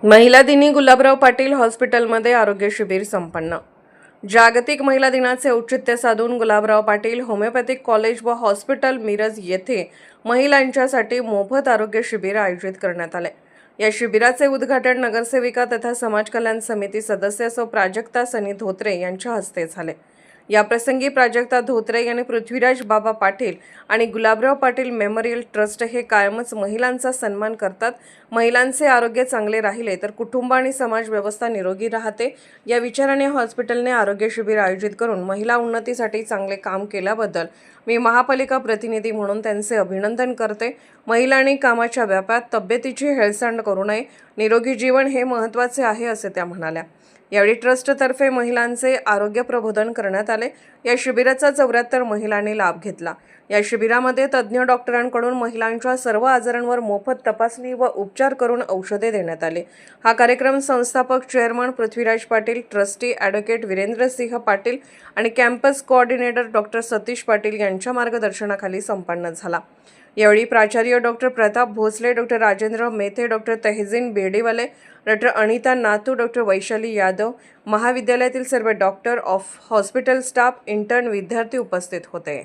महिला दिनी गुलाबराव पाटील हॉस्पिटलमध्ये आरोग्य शिबिर संपन्न। जागतिक महिला दिनाचे औचित्य साधून गुलाबराव पाटील होमिओपॅथिक कॉलेज व हॉस्पिटल मिरज येथे महिलांच्यासाठी मोफत आरोग्य शिबिर आयोजित करण्यात आले। या शिबिराचे उद्घाटन नगरसेविका तथा समाज कल्याण समिती सदस्य सौ प्राजक्ता सनी धोत्रे यांच्या हस्ते झाले। या प्रसंगी प्राजक्ता धोत्रे यांनी पृथ्वीराज बाबा पाटील आणि गुलाबराव पाटील मेमोरियल ट्रस्ट हे कायमच महिलांचा सन्मान करतात। महिलांचे आरोग्य चांगले राहिले तर कुटुंब आणि समाज व्यवस्था निरोगी राहते। या विचाराने हॉस्पिटलने आरोग्य शिबिर आयोजित करून महिला उन्नतीसाठी चांगले काम केल्याबद्दल मी महापालिका प्रतिनिधी म्हणून त्यांचे अभिनंदन करते। महिलांनी कामाच्या व्यापात तब्येतीची हेळसांड करू नये, निरोगी जीवन हे महत्त्वाचे आहे असे त्या म्हणाल्या। यावेळी ट्रस्टतर्फे महिलांचे आरोग्य प्रबोधन करण्यात आले। या शिबिराचा 74 महिलांनी लाभ घेतला। या शिबिरामध्ये तज्ज्ञ डॉक्टरांकडून महिलांच्या सर्व आजारांवर मोफत तपासणी व उपचार करून औषधे देण्यात आले। हा कार्यक्रम संस्थापक chairman Prithviraj Patil, trustee advocate Virendrasinh Patil आणि campus coordinator doctor Satish Patil यांच्या मार्गदर्शनाखाली संपन्न झाला। यावेळी प्राचार्य doctor Pratap Bhosale, doctor Rajendra Methe, doctor Tahseen Bediwale, doctor Anita Natu, doctor Vaishali Yadav, महाविद्यालयातील सर्व डॉक्टर, हॉस्पिटल स्टाफ, इंटर्न, विद्यार्थी उपस्थित होते।